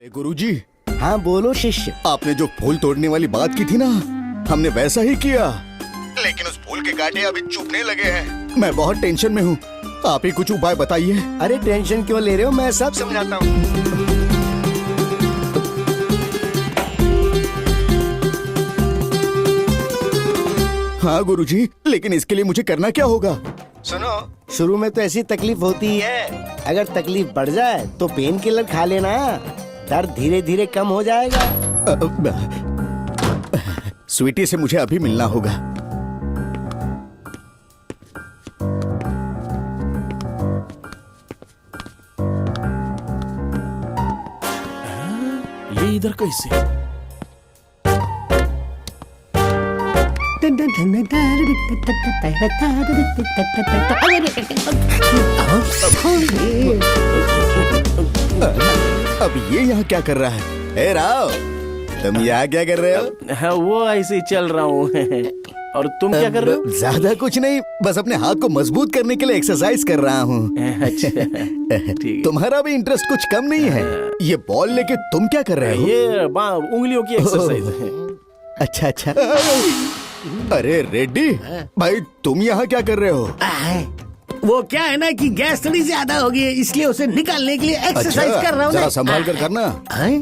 गुरुजी, हाँ बोलो शिष्य। आपने जो फूल तोड़ने वाली बात की थी ना, हमने वैसा ही किया, लेकिन उस फूल के कांटे अभी चुभने लगे हैं। मैं बहुत टेंशन में हूँ, आप ही कुछ उपाय बताइए। अरे टेंशन क्यों ले रहे हो, मैं सब समझाता हूँ। हाँ गुरुजी, लेकिन इसके लिए मुझे करना क्या होगा? सुनो, शुरू में तो ऐसी तकलीफ होती है, अगर तकलीफ बढ़ जाए तो पेन किलर खा लेना, दर्द धीरे धीरे कम हो जाएगा। स्वीटी से मुझे अभी मिलना होगा। ये इधर कैसे? अब ये यहाँ क्या कर रहा है? ए राव, तुम यहाँ क्या कर रहे हो? हाँ, वो ऐसे ही चल रहा हूँ। और तुम क्या कर रहे हो? ज्यादा कुछ नहीं, बस अपने हाथ को मजबूत करने के लिए एक्सरसाइज कर रहा हूँ। अच्छा, ठीक। तुम्हारा भी इंटरेस्ट कुछ कम नहीं है। ये बॉल लेके तुम क्या कर रहे हो? ये उंगलियों की एक्सरसाइज है। अच्छा अच्छा। अरे रेड्डी भाई, तुम यहाँ क्या कर रहे हो? वो क्या है ना कि गैस थोड़ी ज्यादा हो गई है, इसलिए उसे निकालने के लिए एक्सरसाइज कर रहा हूँ। जरा संभाल कर करना,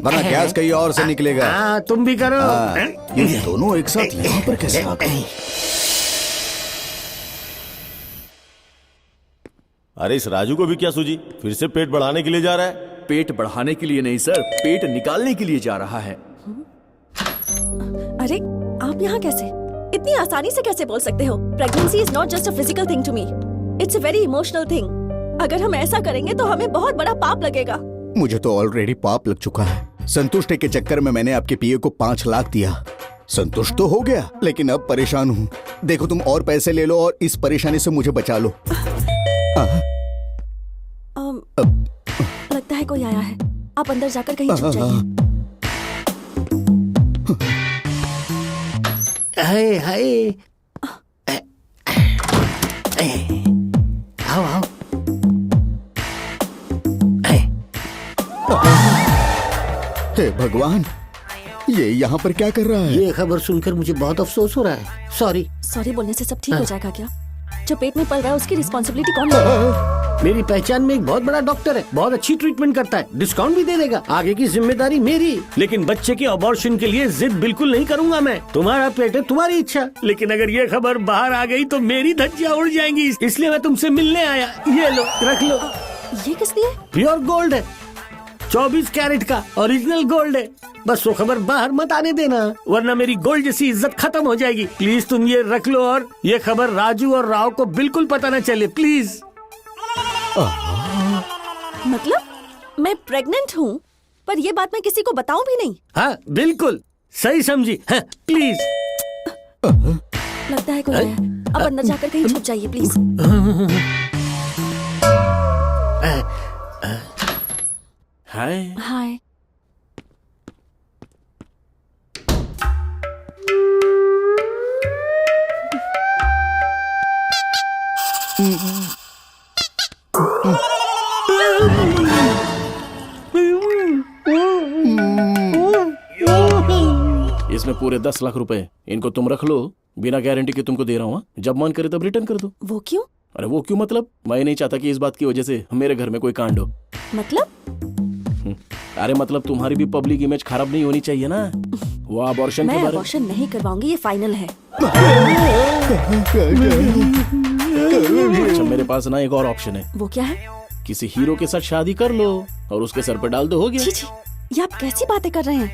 वरना गैस कहीं और से निकलेगा। हाँ, तुम भी करो। ये दोनों एक साथ यहाँ पर कैसे आ गए? अरे इस राजू को भी क्या सूझी? फिर से पेट बढ़ाने के लिए जा रहा है? पेट बढ़ाने के लिए नहीं सर, पेट निकालने के लिए जा रहा है। अरे आप यहाँ कैसे? इतनी आसानी से कैसे बोल सकते हो? Pregnancy is not just a physical thing to me, it's a very emotional thing. अगर हम ऐसा करेंगे तो हमें बहुत बड़ा पाप लगेगा। मुझे तो ऑलरेडी पाप लग चुका है। संतुष्ट के चक्कर में मैंने आपके पीए को 5 लाख दिया। संतुष्ट तो हो गया, लेकिन अब परेशान हूँ। देखो, तुम और पैसे ले लो और इस परेशानी से मुझे बचा लो। लगता है कोई आया है, आप अंदर जाकर कहीं छुप जाइए। हाय हाय, आओ आओ। हे भगवान, ये यहाँ पर क्या कर रहा है? ये खबर सुनकर मुझे बहुत अफसोस हो रहा है। सॉरी। सॉरी बोलने से सब ठीक हो जाएगा क्या? जो पेट में पल रहा है उसकी रिस्पॉन्सिबिलिटी कौन लेगा? मेरी पहचान में एक बहुत बड़ा डॉक्टर है, बहुत अच्छी ट्रीटमेंट करता है, डिस्काउंट भी दे देगा। आगे की जिम्मेदारी मेरी, लेकिन बच्चे के अबॉर्शन के लिए जिद बिल्कुल नहीं करूंगा मैं। तुम्हारा पेट है, तुम्हारी इच्छा, लेकिन अगर ये खबर बाहर आ गई तो मेरी धज्जियां उड़ जाएंगी। इसलिए मैं तुमसे मिलने आया। ये लो, रख लो। ये किस लिए? प्योर गोल्ड है, 24 कैरेट का ओरिजिनल गोल्ड है। बस वो खबर बाहर मत आने देना, वरना मेरी गोल्ड जैसी इज्जत खत्म हो जाएगी। प्लीज तुम ये रख लो, और ये खबर राजू और राव को बिल्कुल पता न चले, प्लीज। मतलब मैं प्रेग्नेंट हूँ, पर ये बात मैं किसी को बताऊं भी नहीं? हाँ बिल्कुल सही समझी। हाँ, प्लीज। लगता है कोई आया, अब अंदर जाकर कहीं छुप जाइए प्लीज। हाय। हाय। इसमें पूरे 10 लाख रुपए, इनको तुम रख लो, बिना गारंटी के तुमको दे रहा हूँ। जब मन करे तब रिटर्न कर दो। वो क्यों? अरे वो क्यों मतलब, मैं नहीं चाहता कि इस बात की वजह से मेरे घर में कोई कांड हो। मतलब? अरे मतलब तुम्हारी भी पब्लिक इमेज खराब नहीं होनी चाहिए ना। वो अबॉर्शन के मैं बारे में। अबॉर्शन नहीं करवाऊंगी, ये फाइनल है। अच्छा, मेरे पास ना एक और ऑप्शन है। वो क्या है? किसी हीरो के साथ शादी कर लो और उसके सर पे डाल दो, हो गया। छी छी, ये आप कैसी बातें कर रहे हैं?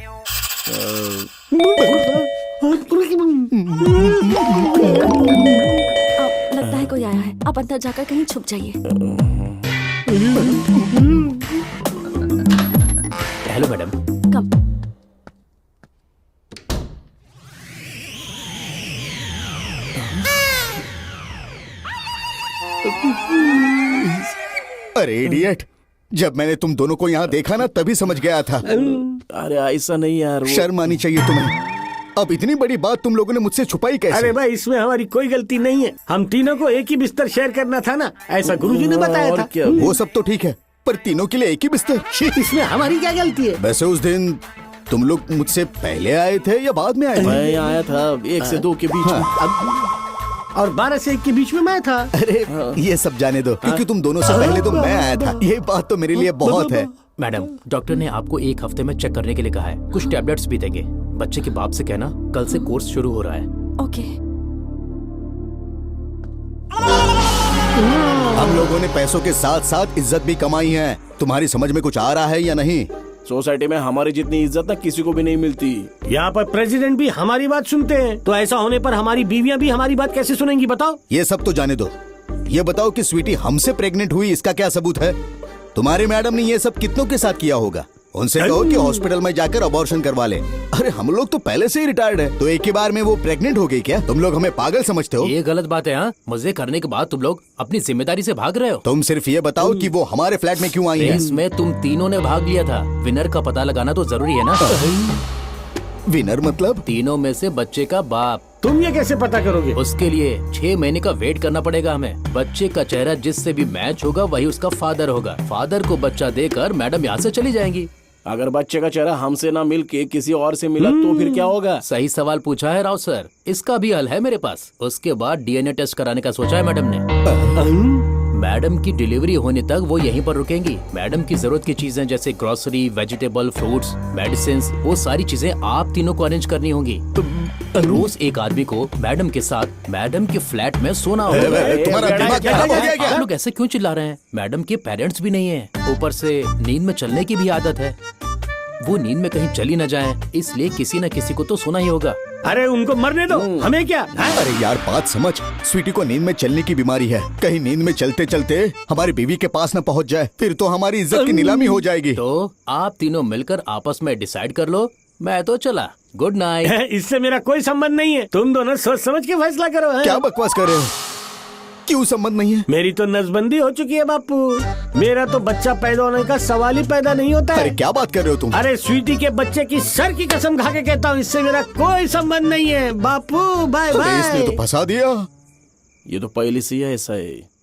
लगता है कोई आया है, आप अंदर जाकर कहीं छुप जाइए। Hello madam. कम। अरे इडियट, जब मैंने तुम दोनों को यहाँ देखा ना, तभी समझ गया था। अरे ऐसा नहीं यार, शर्म आनी चाहिए तुम्हें। अब इतनी बड़ी बात तुम लोगों ने मुझसे छुपाई कैसे? अरे भाई, इसमें हमारी कोई गलती नहीं है। हम तीनों को एक ही बिस्तर शेयर करना था ना, ऐसा गुरुजी ने बताया और था। क्या? वो सब तो ठीक है, पर तीनों के लिए एक ही बिस्तर। शी। इसमें हमारी क्या गलती है? वैसे उस दिन तुम लोग मुझसे पहले आए थे या बाद में आए थे? मैं यहाँ आया था 1 से 2 के बीच में। और 12 से 1 के बीच में मैं था। अरे ये सब जाने दो, क्योंकि तुम दोनों से पहले तो मैं आया था। ये बात तो मेरे लिए बहुत है। मैडम, डॉक्टर ने आपको 1 हफ्ते में चेक करने के लिए कहा है। कुछ टैबलेट्स भी देंगे। बच्चे के बाप से कहना कल से कोर्स शुरू हो रहा है। ओके। हम लोगों ने पैसों के साथ साथ इज्जत भी कमाई है। तुम्हारी समझ में कुछ आ रहा है या नहीं? सोसाइटी में हमारी जितनी इज्जत ना किसी को भी नहीं मिलती। यहाँ पर प्रेसिडेंट भी हमारी बात सुनते हैं, तो ऐसा होने पर हमारी बीवियाँ भी हमारी बात कैसे सुनेंगी बताओ? ये सब तो जाने दो। ये बताओ कि स्वीटी हमसे प्रेग्नेंट हुई, इसका क्या सबूत है? तुम्हारी मैडम ने ये सब कितनों के साथ किया होगा? उनसे कहो कि हॉस्पिटल में जाकर अबॉर्शन करवा ले। अरे हम लोग तो पहले से ही रिटायर्ड है, तो एक ही बार में वो प्रेग्नेंट हो गई क्या? तुम लोग हमें पागल समझते हो? ये गलत बात है। हाँ, मजे करने के बाद तुम लोग अपनी जिम्मेदारी से भाग रहे हो। तुम सिर्फ ये बताओ कि वो हमारे फ्लैट में क्यों आई है? रेस में तुम तीनों ने भाग लिया था। विनर का पता लगाना तो जरूरी है ना। विनर मतलब? तीनों में से बच्चे का बाप। तुम ये कैसे पता करोगे? उसके लिए 6 महीने का वेट करना पड़ेगा हमें। बच्चे का चेहरा जिससे भी मैच होगा वही उसका फादर होगा। फादर को बच्चा देकर मैडम यहाँ से चली जाएंगी। अगर बच्चे का चेहरा हमसे ना मिल के किसी और से मिला तो फिर क्या होगा? सही सवाल पूछा है राव सर, इसका भी हल है मेरे पास। उसके बाद डीएनए टेस्ट कराने का सोचा है मैडम ने। मैडम की डिलीवरी होने तक वो यहीं पर रुकेंगी। मैडम की जरूरत की चीजें जैसे ग्रोसरी, वेजिटेबल, फ्रूट्स, मेडिसिन, वो सारी चीजें आप तीनों को अरेंज करनी होंगी। रोज एक आदमी को मैडम के साथ मैडम के फ्लैट में सोना होगा। तुम्हारा दिमाग खराब हो गया क्या? आप लोग ऐसे क्यों चिल्ला रहे हैं? मैडम के पेरेंट्स भी नहीं है, ऊपर से नींद में चलने की भी आदत है। वो नींद में कहीं चली न जाए, इसलिए किसी न किसी को तो सोना ही होगा। अरे उनको मरने दो, हमें क्या? अरे यार बात समझ। स्वीटी को नींद में चलने की बीमारी है। कहीं नींद में चलते चलते हमारी बीवी के पास न पहुंच जाए, फिर तो हमारी इज्जत की नीलामी हो जाएगी। तो आप तीनों मिलकर आपस में डिसाइड कर लो। मैं तो चला। Good night. इससे मेरा कोई संबंध नहीं है। तुम दोनों सोच समझ के फैसला करो। है? क्या बकवास कर रहे हो? क्यों संबंध नहीं है? मेरी तो नसबंदी हो चुकी है बापू। मेरा तो बच्चा पैदा होने का सवाल ही पैदा नहीं होता है। अरे क्या बात कर रहे हो तुम? अरे स्वीटी के बच्चे की सर की कसम खा के कहता हूँ, इससे मेरा कोई संबंध नहीं है बापू। बाय इसने बाय। तो फंसा दिया। ये तो पहले से ही ऐसा है।